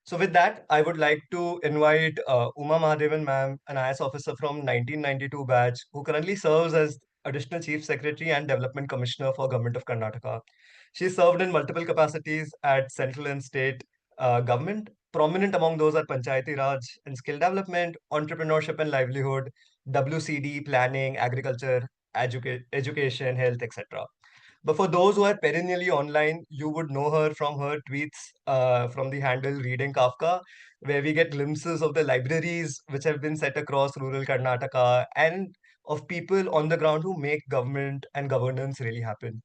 So with that, I would like to invite Uma Mahadevan ma'am, an IAS officer from 1992 batch, who currently serves as Additional Chief Secretary and Development Commissioner for Government of Karnataka. She served in multiple capacities at central and state government. Prominent among those are Panchayati Raj and skill development, entrepreneurship and livelihood, WCD, planning, agriculture, education, health, etc. But for those who are perennially online, you would know her from her tweets from the handle Reading Kafka, where we get glimpses of the libraries which have been set across rural Karnataka and of people on the ground who make government and governance really happen.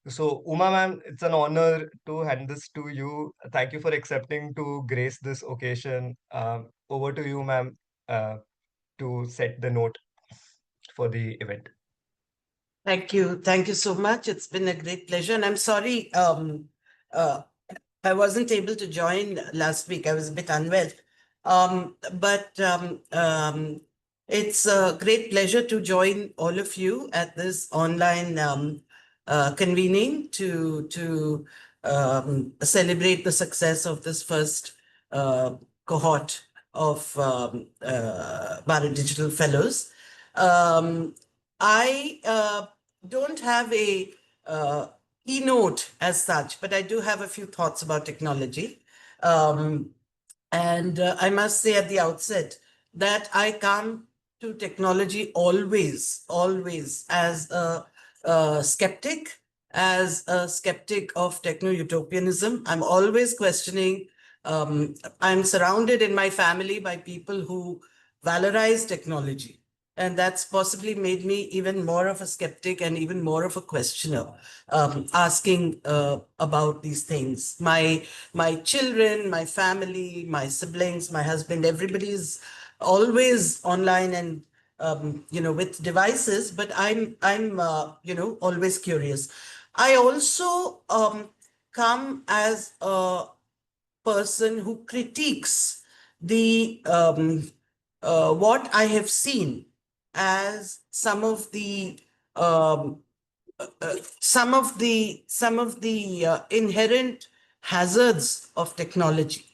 So, Uma ma'am, it's an honor to hand this to you. Thank you for accepting to grace this occasion. Over to you, ma'am, to set the note for the event. Thank you. Thank you so much. It's been a great pleasure. And I'm sorry, uh, I wasn't able to join last week. I was a bit unwell. But it's a great pleasure to join all of you at this online convening to celebrate the success of this first cohort of Bharat Digital Fellows. I don't have a keynote as such, but I do have a few thoughts about technology. And I must say at the outset that I come to technology always as a skeptic, of techno-utopianism. I'm always questioning. I'm surrounded in my family by people who valorize technology. And that's possibly made me even more of a skeptic and even more of a questioner, asking about these things. My children, my family, my siblings, my husband, everybody's always online and with devices. But I'm always curious. I also come as a person who critiques the what I have seen as some of the inherent hazards of technology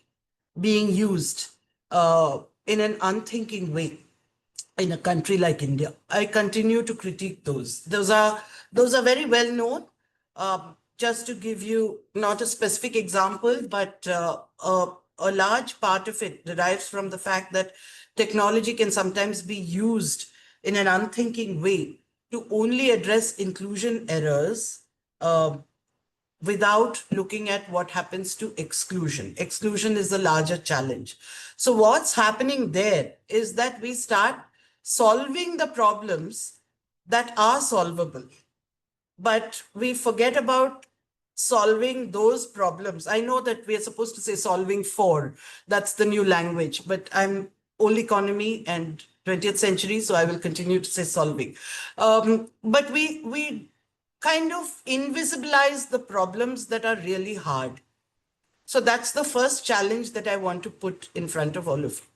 being used in an unthinking way in a country like India. I continue to critique those. Those are very well known. Just to give you not a specific example, but a large part of it derives from the fact that technology can sometimes be used in an unthinking way to only address inclusion errors without looking at what happens to exclusion. Exclusion is the larger challenge. So what's happening there is that we start solving the problems that are solvable, but we forget about solving those problems. I know that we are supposed to say solving for, that's the new language, but I'm old economy and 20th century, so I will continue to say solving. But we kind of invisibilize the problems that are really hard. So that's the first challenge that I want to put in front of all of you.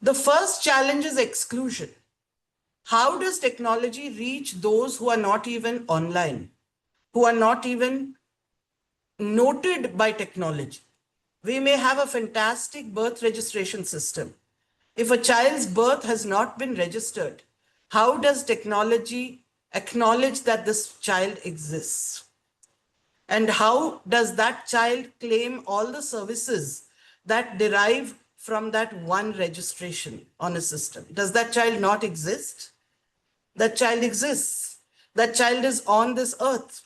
The first challenge is exclusion. How does technology reach those who are not even online, who are not even noted by technology? We may have a fantastic birth registration system. If a child's birth has not been registered, how does technology acknowledge that this child exists? And how does that child claim all the services that derive from that one registration on a system? Does that child not exist? That child exists. That child is on this earth.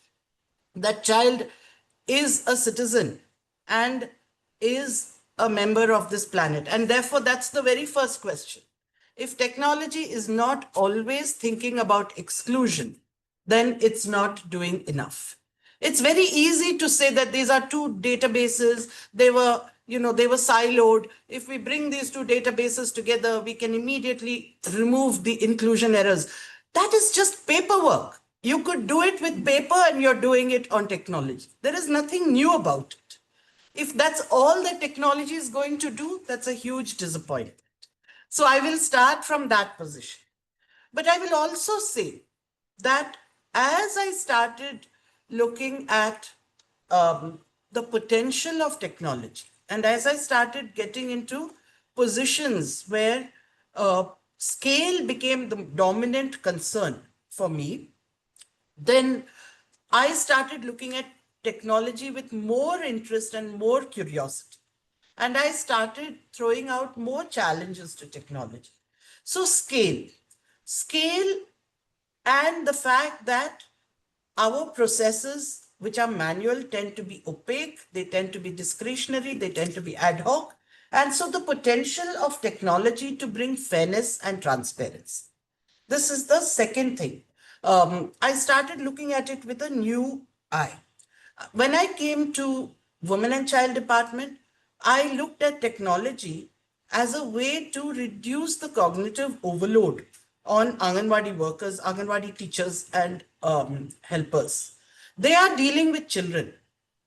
That child is a citizen and is a member of this planet. And therefore, that's the very first question. If technology is not always thinking about exclusion, then it's not doing enough. It's very easy to say that these are two databases. They were siloed. If we bring these two databases together, we can immediately remove the inclusion errors. That is just paperwork. You could do it with paper and you're doing it on technology. There is nothing new about it. If that's all that technology is going to do, that's a huge disappointment. So I will start from that position. But I will also say that as I started looking at the potential of technology, And as I started getting into positions where scale became the dominant concern for me, then I started looking at technology with more interest and more curiosity. And I started throwing out more challenges to technology. So, scale, and the fact that our processes, which are manual, tend to be opaque, they tend to be discretionary, they tend to be ad hoc. And so, the potential of technology to bring fairness and transparency. This is the second thing. I started looking at it with a new eye. When I came to Women and Child Department, I looked at technology as a way to reduce the cognitive overload on Anganwadi workers, Anganwadi teachers, and helpers. They are dealing with children.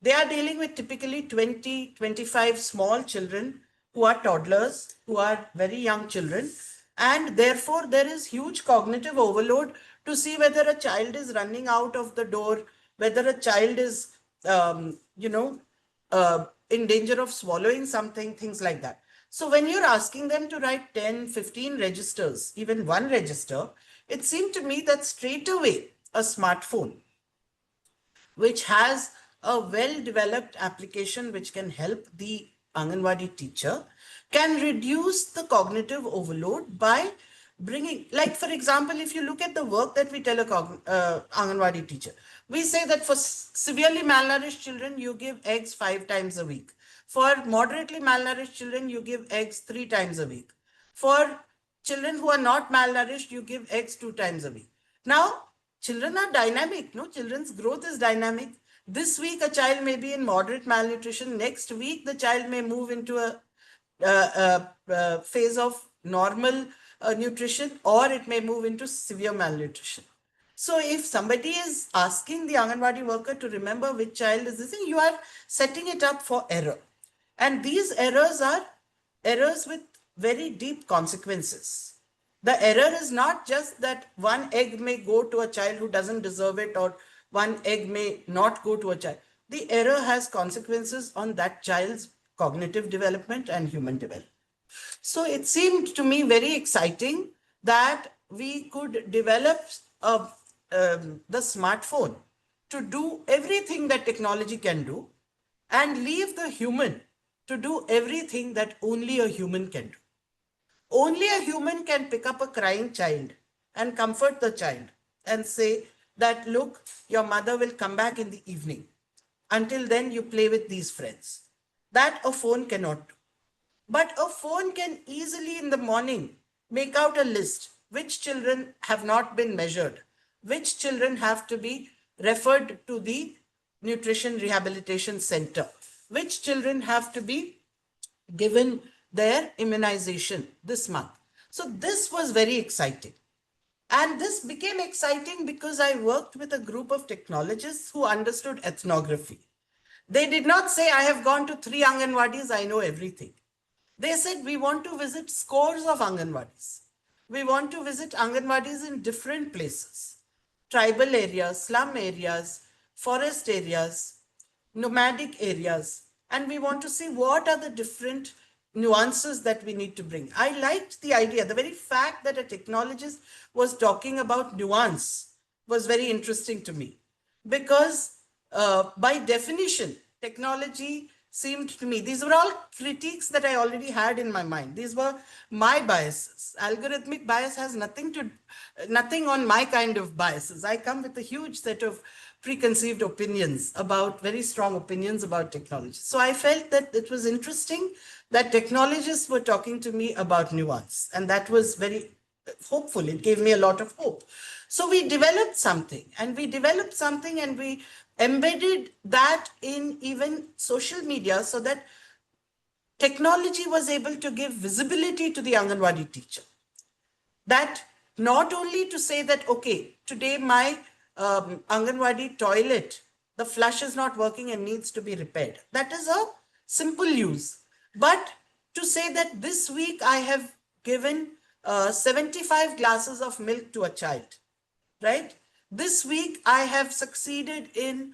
They are dealing with typically 20, 25 small children who are toddlers, who are very young children. And therefore, there is huge cognitive overload to see whether a child is running out of the door, whether a child is, in danger of swallowing something, things like that. So when you're asking them to write 10, 15 registers, even one register, it seemed to me that straight away a smartphone, which has a well-developed application which can help the Anganwadi teacher, can reduce the cognitive overload by bringing, like for example, if you look at the work that we tell a Anganwadi teacher, we say that for severely malnourished children, you give eggs 5 times a week. For moderately malnourished children, you give eggs 3 times a week. For children who are not malnourished, you give eggs 2 times a week. Now, children are dynamic, no? Children's growth is dynamic. This week, a child may be in moderate malnutrition. Next week, the child may move into a phase of normal nutrition, or it may move into severe malnutrition. So if somebody is asking the Anganwadi worker to remember which child is this, you are setting it up for error. And these errors are errors with very deep consequences. The error is not just that one egg may go to a child who doesn't deserve it, or one egg may not go to a child. The error has consequences on that child's cognitive development and human development. So it seemed to me very exciting that we could develop the smartphone to do everything that technology can do and leave the human to do everything that only a human can do. Only a human can pick up a crying child and comfort the child and say that, look, your mother will come back in the evening. Until then, you play with these friends. That a phone cannot do. But a phone can easily in the morning make out a list. Which children have not been measured? Which children have to be referred to the nutrition rehabilitation center? Which children have to be given their immunization this month? So this was very exciting. And this became exciting because I worked with a group of technologists who understood ethnography. They did not say, I have gone to 3 Anganwadis, I know everything. They said, we want to visit scores of Anganwadis. We want to visit Anganwadis in different places, tribal areas, slum areas, forest areas, nomadic areas. And we want to see what are the different nuances that we need to bring. I liked the idea. The very fact that a technologist was talking about nuance was very interesting to me, because by definition, technology seemed to me, these were all critiques that I already had in my mind. These were my biases. Algorithmic bias has nothing on my kind of biases. I come with a huge set of preconceived opinions about, very strong opinions about technology. So I felt that it was interesting that technologists were talking to me about nuance, and that was very hopeful. It gave me a lot of hope. So we developed something, and we embedded that in even social media, so that technology was able to give visibility to the Anganwadi teacher. That not only to say that, okay, today my Anganwadi toilet, the flush is not working and needs to be repaired. That is a simple use. But to say that this week I have given 75 glasses of milk to a child, right? This week I have succeeded in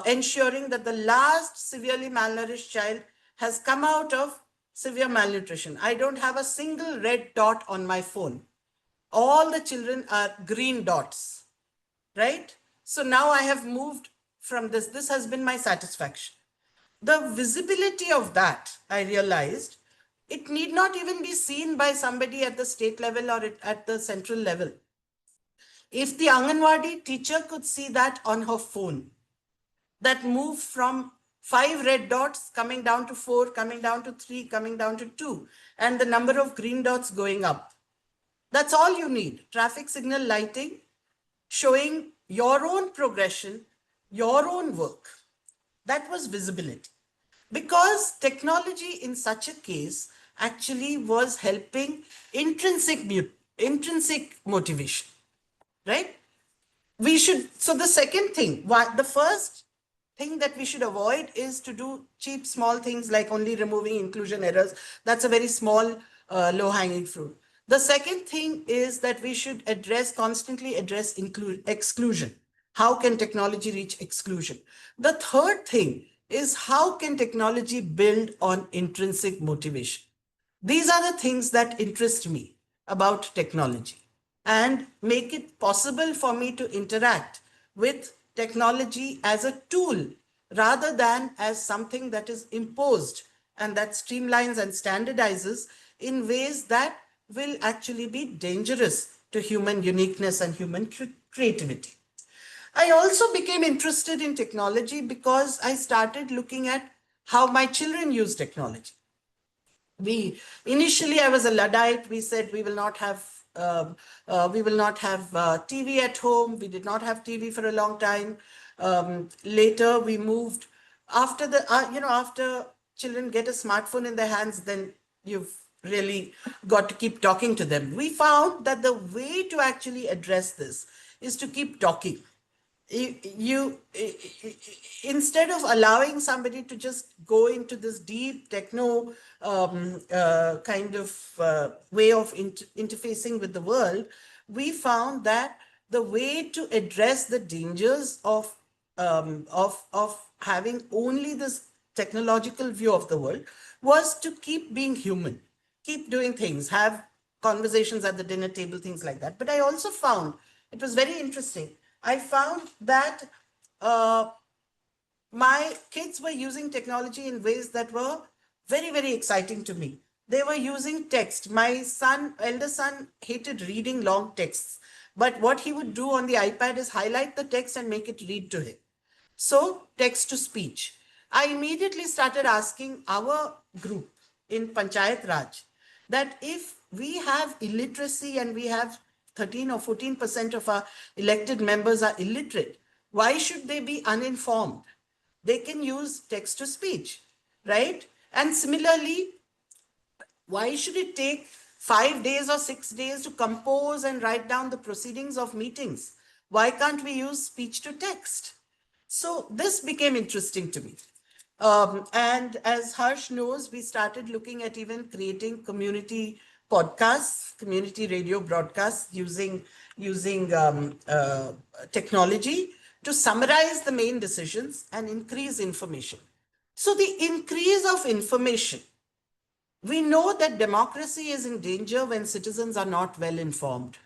ensuring that the last severely malnourished child has come out of severe malnutrition. I don't have a single red dot on my phone. All the children are green dots, right? So now I have moved from this. This has been my satisfaction. The visibility of that, I realized, it need not even be seen by somebody at the state level or at the central level. If the Anganwadi teacher could see that on her phone, that move from 5 red dots coming down to 4, coming down to 3, coming down to 2, and the number of green dots going up. That's all you need. Traffic signal lighting, showing your own progression, your own work. That was visibility. Because technology in such a case actually was helping intrinsic motivation, right? So the second thing, the first thing that we should avoid is to do cheap, small things like only removing inclusion errors. That's a very small, low-hanging fruit. The second thing is that we should constantly address exclusion. How can technology reach exclusion? The third thing is how can technology build on intrinsic motivation? These are the things that interest me about technology and make it possible for me to interact with technology as a tool rather than as something that is imposed and that streamlines and standardizes in ways that will actually be dangerous to human uniqueness and human creativity. I also became interested in technology because I started looking at how my children use technology. Initially I was a Luddite. We said we will not have TV at home. We did not have TV for a long time. Later we moved after after children get a smartphone in their hands, then you've really got to keep talking to them. We found that the way to actually address this is to keep talking. Instead of allowing somebody to just go into this deep techno kind of way of interfacing with the world, we found that the way to address the dangers of having only this technological view of the world was to keep being human, keep doing things, have conversations at the dinner table, things like that. But I also found, it was very interesting, I found that my kids were using technology in ways that were very, very exciting to me. They were using text. My elder son hated reading long texts, but what he would do on the iPad is highlight the text and make it read to him. So text to speech. I immediately started asking our group in Panchayat Raj that if we have illiteracy and we have 13 or 14% of our elected members are illiterate, why should they be uninformed? They can use text to speech, right? And similarly, why should it take 5 days or 6 days to compose and write down the proceedings of meetings? Why can't we use speech to text? So this became interesting to me. And as Harsh knows, we started looking at even creating community podcasts, community radio broadcasts using technology to summarize the main decisions and increase information. So the increase of information, we know that democracy is in danger when citizens are not well informed,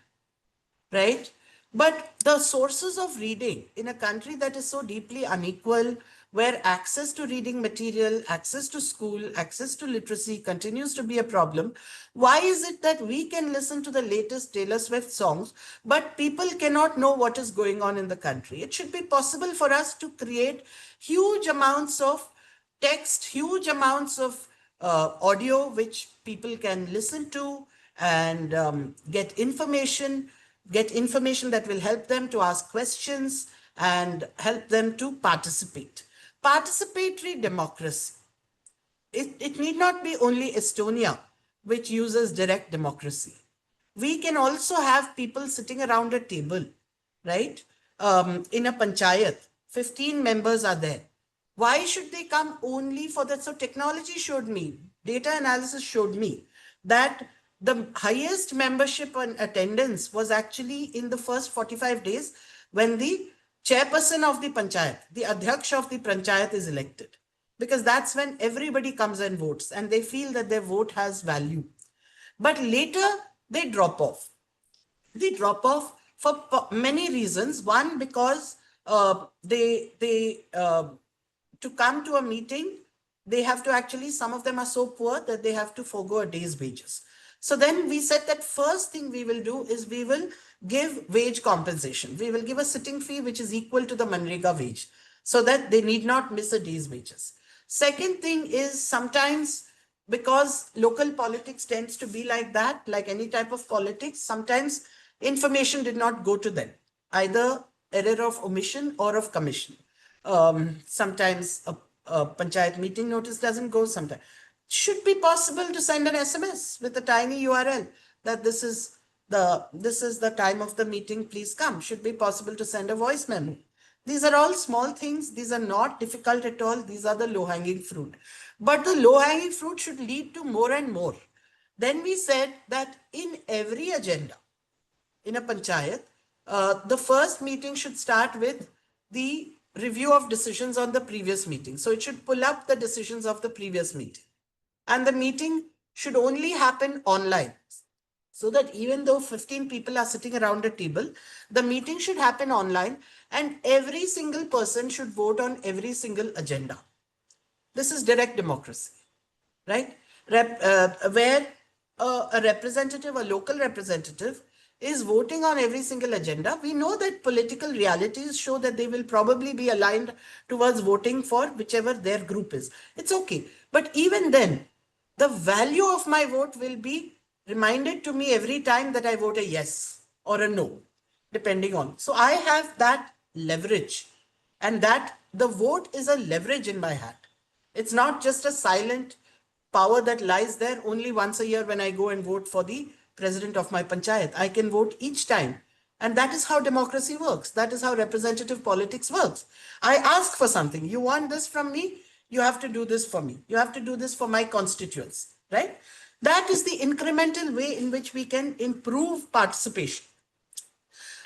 right? But the sources of reading in a country that is so deeply unequal, where access to reading material, access to school, access to literacy continues to be a problem, why is it that we can listen to the latest Taylor Swift songs, but people cannot know what is going on in the country? It should be possible for us to create huge amounts of text, huge amounts of audio, which people can listen to and get information that will help them to ask questions and help them to participate. Participatory democracy. It need not be only Estonia, which uses direct democracy. We can also have people sitting around a table, right? In a panchayat, 15 members are there. Why should they come only for that? So technology showed me, data analysis showed me that the highest membership and attendance was actually in the first 45 days when the chairperson of the panchayat, the adhyaksha of the panchayat is elected. because that's when everybody comes and votes and they feel that their vote has value. But later they drop off. They drop off for many reasons. One, because to come to a meeting, they have to actually, some of them are so poor that they have to forego a day's wages. So then we said that first thing we will do is we will give wage compensation. We will give a sitting fee which is equal to the Manrega wage so that they need not miss a day's wages. Second thing is, sometimes, because local politics tends to be like that, like any type of politics, sometimes information did not go to them, either error of omission or of commission. Sometimes a panchayat meeting notice doesn't go. Sometimes should be possible to send an SMS with a tiny URL that this is the time of the meeting, please come. Should be possible to send a voice memo. These are all small things. These are not difficult at all. These are the low-hanging fruit. But the low-hanging fruit should lead to more and more. Then we said that in every agenda, in a panchayat, the first meeting should start with the review of decisions on the previous meeting. So it should pull up the decisions of the previous meeting. And the meeting should only happen online. So that even though 15 people are sitting around a table, the meeting should happen online and every single person should vote on every single agenda. This is direct democracy, right? Where a representative, a local representative, is voting on every single agenda. We know that political realities show that they will probably be aligned towards voting for whichever their group is. It's okay. But even then, the value of my vote will be reminded to me every time that I vote a yes or a no, depending on. So I have that leverage, and that the vote is a leverage in my hand. It's not just a silent power that lies there only once a year when I go and vote for the president of my panchayat. I can vote each time. And that is how democracy works. That is how representative politics works. I ask for something. You want this from me? You have to do this for me. You have to do this for my constituents, right? That is the incremental way in which we can improve participation.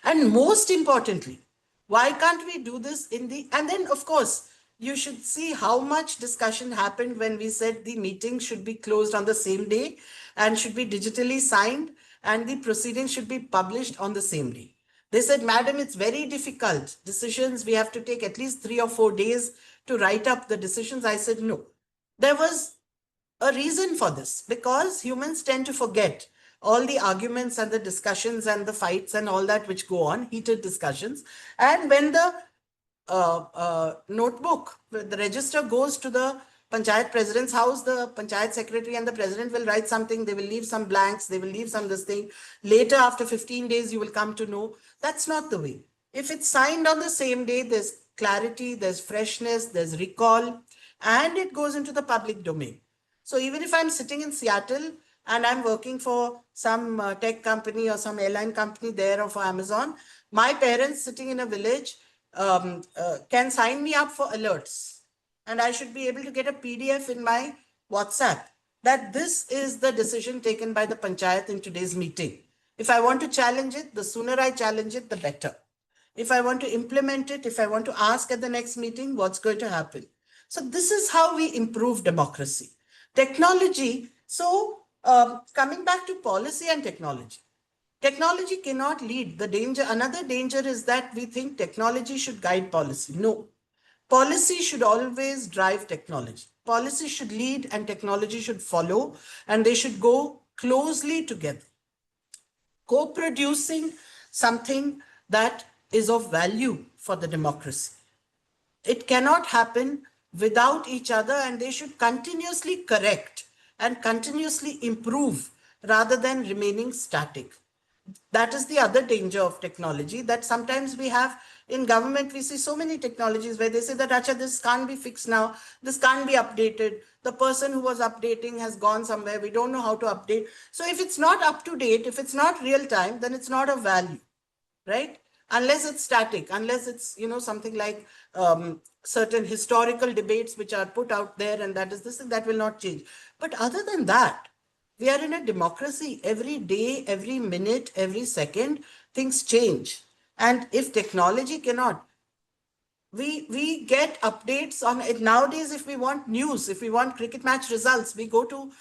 And most importantly, why can't we do this and then of course, you should see how much discussion happened when we said the meeting should be closed on the same day and should be digitally signed and the proceedings should be published on the same day. They said, madam, it's very difficult. Decisions, we have to take at least 3 or 4 days to write up the decisions. I said, no. There was a reason for this, because humans tend to forget all the arguments and the discussions and the fights and all that which go on, heated discussions. And when the notebook, the register goes to the panchayat president's house, the panchayat secretary and the president will write something, they will leave some blanks, they will leave some this thing. Later, after 15 days, you will come to know. That's not the way. If it's signed on the same day, there's clarity, there's freshness, there's recall, and it goes into the public domain. So even if I'm sitting in Seattle and I'm working for some tech company or some airline company there or for Amazon, my parents sitting in a village can sign me up for alerts. And I should be able to get a PDF in my WhatsApp that this is the decision taken by the panchayat in today's meeting. If I want to challenge it, the sooner I challenge it, the better. If I want to implement it, if I want to ask at the next meeting, what's going to happen? So this is how we improve democracy. Technology. So coming back to policy and technology. Technology cannot lead. The danger, another danger is that we think technology should guide policy. No. Policy should always drive technology. Policy should lead and technology should follow, and they should go closely together, co-producing something that is of value for the democracy. It cannot happen without each other, and they should continuously correct and continuously improve rather than remaining static. That is the other danger of technology, that sometimes we have in government, we see so many technologies where they say that, Acha, this can't be fixed now, this can't be updated. The person who was updating has gone somewhere, we don't know how to update. So if it's not up to date, if it's not real time, then it's not of value, right? Unless it's static, unless it's, something like certain historical debates which are put out there, and that is this, and that will not change. But other than that, we are in a democracy. Every day, every minute, every second, things change. And if technology cannot we get updates on it nowadays. If we want news, if we want cricket match results, we go to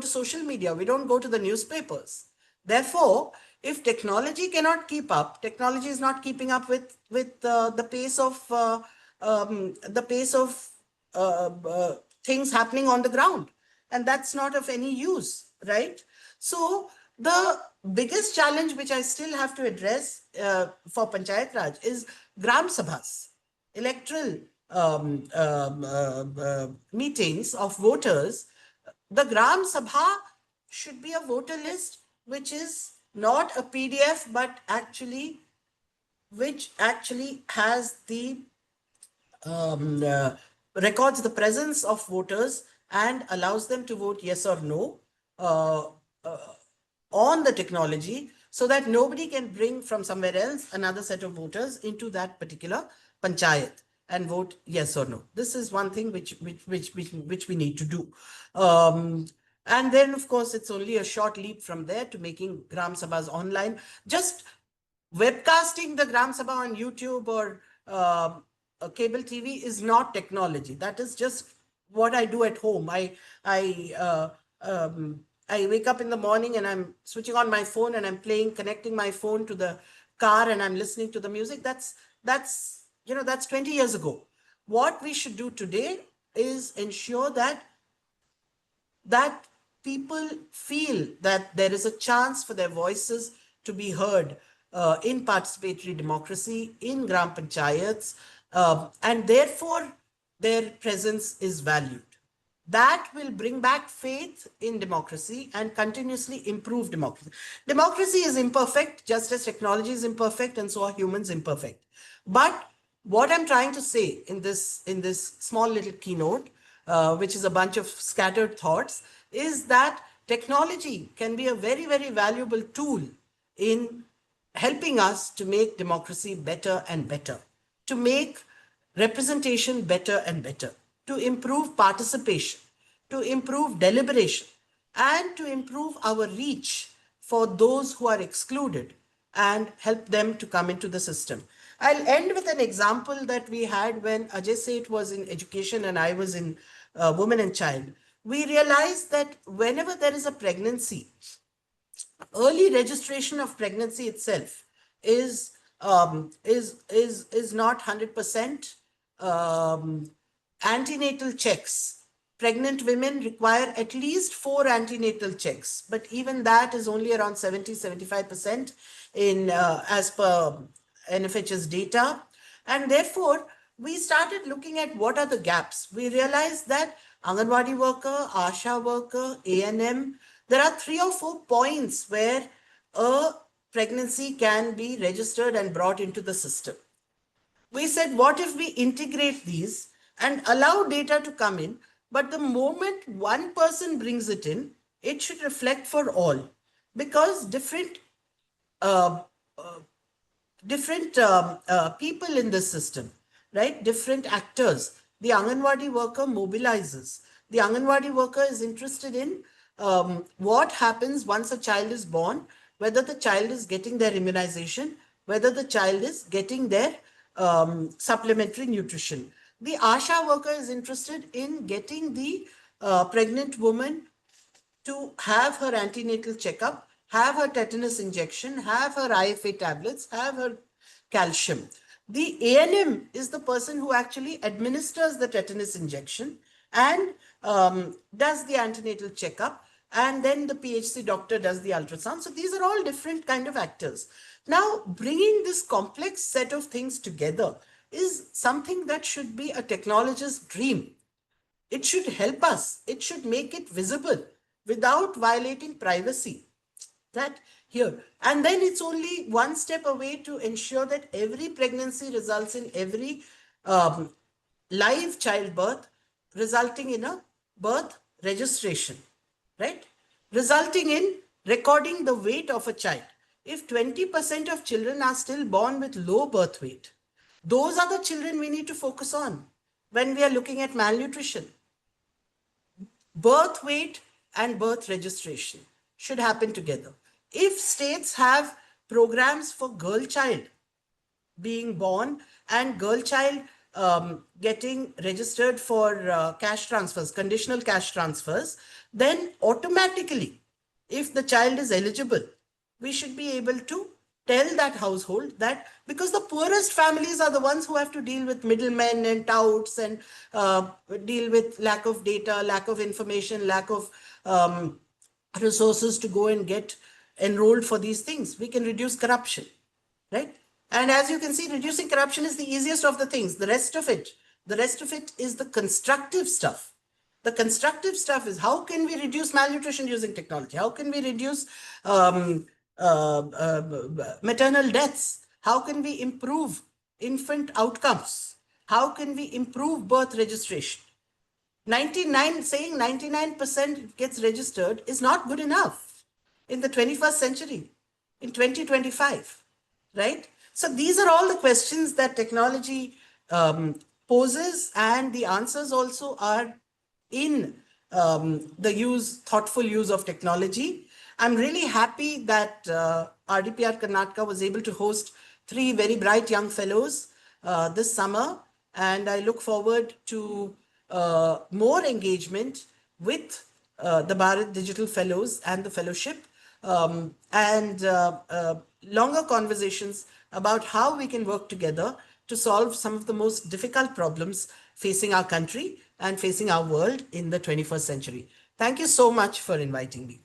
social media. We don't go to the newspapers. Therefore, if technology cannot keep up, technology is not keeping up with the pace of things happening on the ground, and that's not of any use, right? So the biggest challenge which I still have to address for Panchayat Raj is Gram Sabhas, electoral meetings of voters. The Gram Sabha should be a voter list which is not a PDF, but which actually has the records the presence of voters and allows them to vote yes or no uh, uh, on the technology, so that nobody can bring from somewhere else another set of voters into that particular panchayat and vote yes or no. This is one thing which we need to do. And then, of course, it's only a short leap from there to making Gram Sabhas online. Just webcasting the Gram Sabha on YouTube or cable TV is not technology. That is just what I do at home. I wake up in the morning and I'm switching on my phone and I'm connecting my phone to the car and I'm listening to the music. That's 20 years ago. What we should do today is ensure that people feel that there is a chance for their voices to be heard in participatory democracy, in Gram Panchayats, and therefore their presence is valued. That will bring back faith in democracy and continuously improve democracy. Democracy is imperfect, just as technology is imperfect, and so are humans imperfect. But what I'm trying to say in this small little keynote, which is a bunch of scattered thoughts, is that technology can be a very, very valuable tool in helping us to make democracy better and better, to make representation better and better, to improve participation, to improve deliberation, and to improve our reach for those who are excluded and help them to come into the system. I'll end with an example that we had when Ajay Seth was in education and I was in women and child. We realized that whenever there is a pregnancy, early registration of pregnancy itself is not 100%. Antenatal checks. Pregnant women require at least 4 antenatal checks, but even that is only around 70-75% in as per NFH's data. And therefore, we started looking at what are the gaps. We realized that Anganwadi worker, ASHA worker, ANM, there are 3 or 4 points where a pregnancy can be registered and brought into the system. We said, what if we integrate these and allow data to come in, but the moment one person brings it in, it should reflect for all, because different people in this system, right? Different actors. The Anganwadi worker mobilizes. The Anganwadi worker is interested in what happens once a child is born, whether the child is getting their immunization, whether the child is getting their supplementary nutrition. The ASHA worker is interested in getting the pregnant woman to have her antenatal checkup, have her tetanus injection, have her IFA tablets, have her calcium. The ANM is the person who actually administers the tetanus injection and does the antenatal checkup, and then the PHC doctor does the ultrasound. So these are all different kind of actors. Now, bringing this complex set of things together is something that should be a technologist's dream. It should help us. It should make it visible without violating privacy. That here. And then it's only one step away to ensure that every pregnancy results in every live childbirth, resulting in a birth registration, right? Resulting in recording the weight of a child. If 20% of children are still born with low birth weight, those are the children we need to focus on when we are looking at malnutrition. Birth weight and birth registration should happen together. If states have programs for girl child being born and girl child getting registered for cash transfers, conditional cash transfers, then automatically, if the child is eligible, we should be able to tell that household that, because the poorest families are the ones who have to deal with middlemen and touts and deal with lack of data, lack of information, lack of resources to go and get enrolled for these things. We can reduce corruption, right? And as you can see, reducing corruption is the easiest of the things. The rest of it is the constructive stuff. The constructive stuff is, how can we reduce malnutrition using technology? How can we reduce maternal deaths? How can we improve infant outcomes? How can we improve birth registration? 99% gets registered is not good enough in the 21st century, in 2025, right? So these are all the questions that technology poses, and the answers also are in the thoughtful use of technology. I'm really happy that RDPR Karnataka was able to host 3 very bright young fellows this summer, and I look forward to more engagement with the Bharat Digital Fellows and the fellowship, and longer conversations about how we can work together to solve some of the most difficult problems facing our country and facing our world in the 21st century. Thank you so much for inviting me.